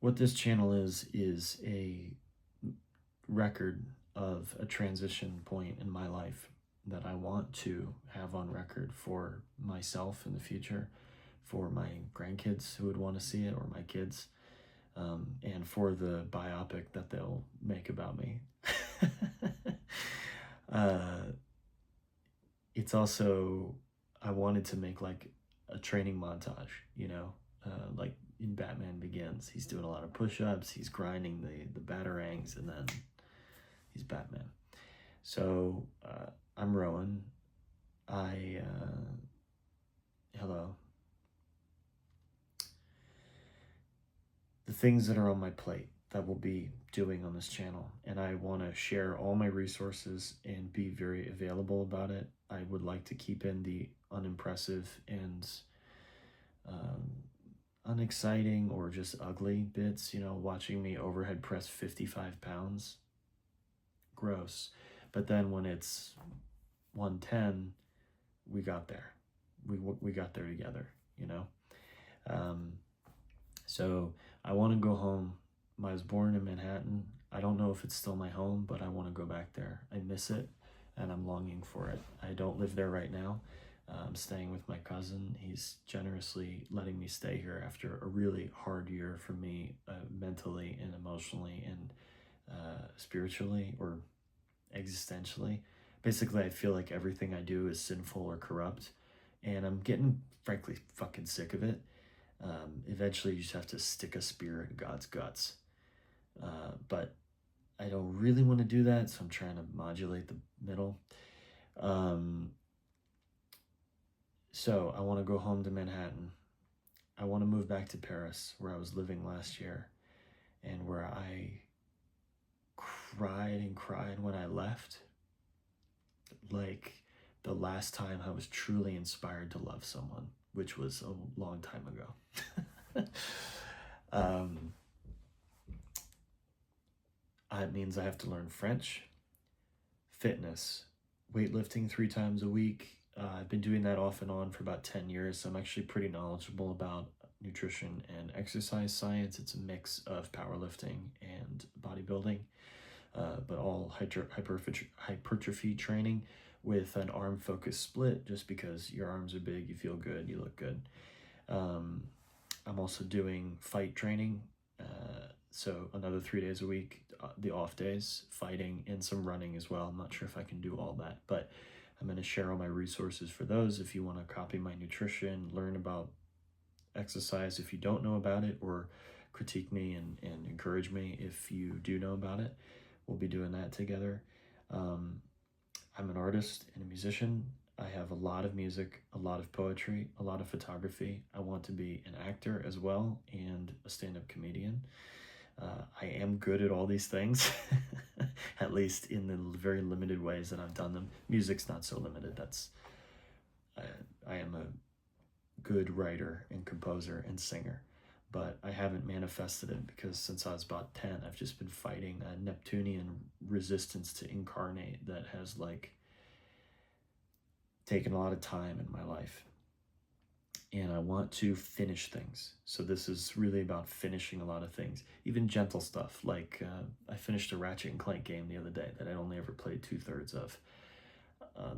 what this channel is a record of a transition point in my life that I want to have on record for myself in the future, for my grandkids who would want to see it, or my kids, and for the biopic that they'll make about me. It's also, I wanted to make like a training montage, like in Batman Begins. He's doing a lot of push-ups, he's grinding the batarangs, and then he's Batman. So I'm Rowan. Hello. The things that are on my plate that we'll be doing on this channel, and I want to share all my resources and be very available about it. I would like to keep in the unimpressive and unexciting or just ugly bits, watching me overhead press 55 pounds. Gross. But then when it's 110, we got there. We got there together, So I want to go home. I was born in Manhattan. I don't know if it's still my home, but I want to go back there. I miss it, and I'm longing for it. I don't live there right now. I'm staying with my cousin. He's generously letting me stay here after a really hard year for me, mentally and emotionally and spiritually or existentially. Basically, I feel like everything I do is sinful or corrupt, and I'm getting, frankly, fucking sick of it. Eventually, you just have to stick a spear in God's guts. But I don't really want to do that, so I'm trying to modulate the middle. So I want to go home to Manhattan. I want to move back to Paris, where I was living last year, and where I cried and cried when I left. Like the last time I was truly inspired to love someone, which was a long time ago. It means I have to learn French, fitness, weightlifting 3 times a week. I've been doing that off and on for about 10 years, so I'm actually pretty knowledgeable about nutrition and exercise science. It's a mix of powerlifting and bodybuilding, but all hypertrophy training with an arm-focused split, just because your arms are big, you feel good, you look good. I'm also doing fight training, so another 3 days a week, the off days, fighting and some running as well. I'm not sure if I can do all that, but I'm going to share all my resources for those. If you want to copy my nutrition, learn about exercise if you don't know about it, or critique me and encourage me if you do know about it, we'll be doing that together. I'm an artist and a musician. I have a lot of music, a lot of poetry, a lot of photography. I want to be an actor as well and a stand-up comedian. I am good at all these things, at least in the very limited ways that I've done them. Music's not so limited. I am a good writer and composer and singer, but I haven't manifested it because since I was about 10, I've just been fighting a Neptunian resistance to incarnate that has taken a lot of time in my life. And I want to finish things. So this is really about finishing a lot of things, even gentle stuff. Like I finished a Ratchet and Clank game the other day that I only ever played 2/3 of.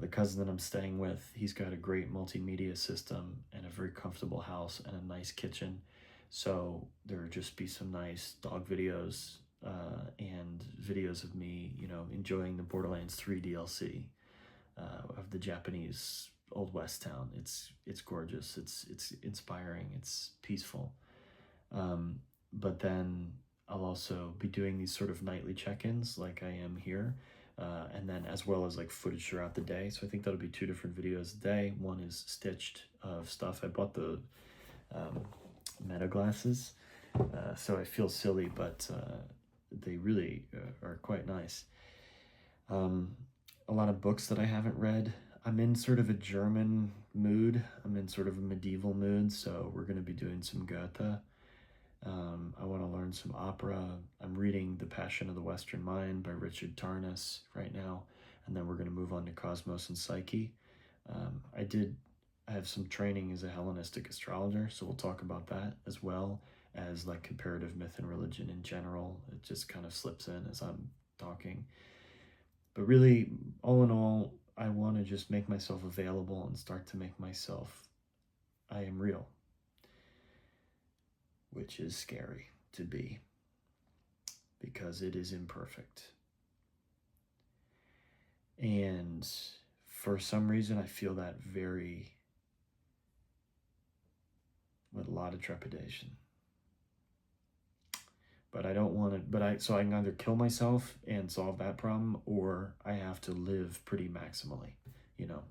The cousin that I'm staying with, he's got a great multimedia system and a very comfortable house and a nice kitchen. So there would just be some nice dog videos and videos of me, enjoying the Borderlands 3 DLC of the Japanese Old West town. It's gorgeous. It's inspiring. It's peaceful. But then I'll also be doing these sort of nightly check-ins like I am here, and then as well as like footage throughout the day. So I think that'll be 2 different videos a day. One is stitched of stuff. I bought the Meta glasses, so I feel silly, but they really are quite nice. A lot of books that I haven't read. I'm in sort of a German mood. I'm in sort of a medieval mood, so we're going to be doing some Goethe. I want to learn some opera. I'm reading The Passion of the Western Mind by Richard Tarnas right now, and then we're going to move on to Cosmos and Psyche. I have some training as a Hellenistic astrologer, so we'll talk about that as well. as like comparative myth and religion in general. It just kind of slips in as I'm talking. But really, all in all, I want to just make myself available and start to make myself, I am real, which is scary to be because it is imperfect. And for some reason, I feel that with a lot of trepidation. But I don't want to, so I can either kill myself and solve that problem, or I have to live pretty maximally, you know.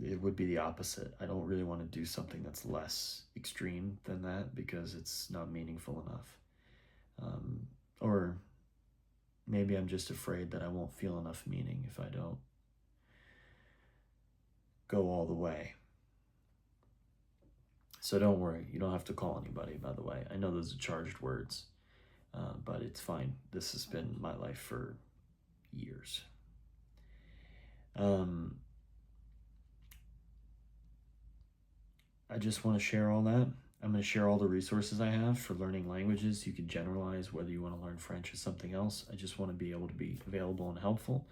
It would be the opposite. I don't really want to do something that's less extreme than that because it's not meaningful enough. Or maybe I'm just afraid that I won't feel enough meaning if I don't go all the way. So don't worry, you don't have to call anybody, by the way. I know those are charged words, but it's fine. This has been my life for years. I just want to share all that. I'm going to share all the resources I have for learning languages. You can generalize whether you want to learn French or something else. I just want to be able to be available and helpful.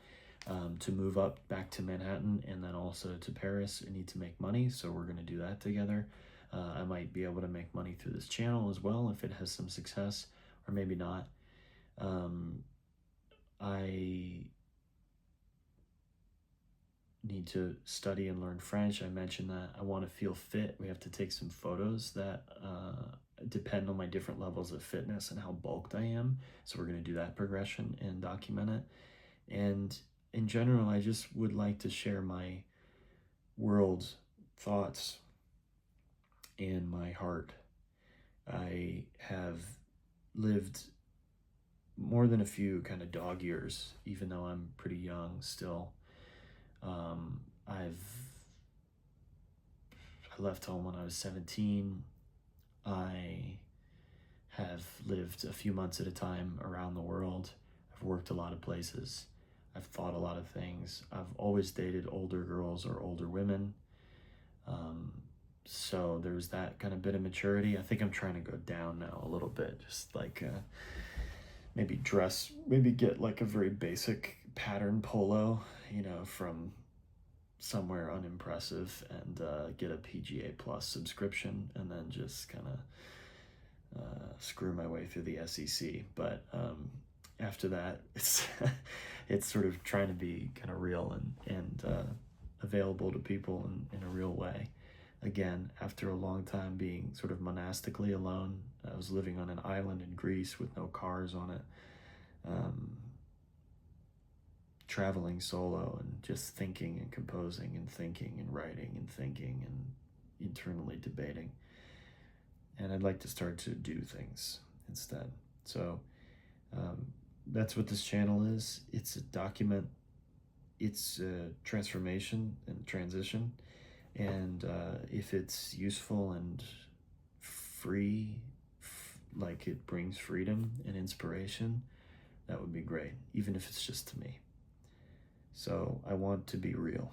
To move up back to Manhattan and then also to Paris, I need to make money, so we're going to do that together. I might be able to make money through this channel as well if it has some success, or maybe not. I need to study and learn French. I mentioned that. I want to feel fit. We have to take some photos that depend on my different levels of fitness and how bulked I am. So we're going to do that progression and document it. And in general, I just would like to share my world thoughts and my heart. I have lived more than a few kind of dog years, even though I'm pretty young still. I left home when I was 17. I have lived a few months at a time around the world. I've worked a lot of places. I've thought a lot of things. I've always dated older girls or older women. So there's that kind of bit of maturity. I think I'm trying to go down now a little bit, just like maybe get like a very basic pattern polo, from somewhere unimpressive, and get a PGA Plus subscription, and then just kind of screw my way through the SEC. But after that, it's sort of trying to be kind of real and available to people in a real way. Again, after a long time being sort of monastically alone, I was living on an island in Greece with no cars on it, traveling solo and just thinking and composing and thinking and writing and thinking and internally debating. And I'd like to start to do things instead. So that's what this channel is. It's a document. It's a transformation and transition. And if it's useful and free, like it brings freedom and inspiration, that would be great, even if it's just to me. So I want to be real.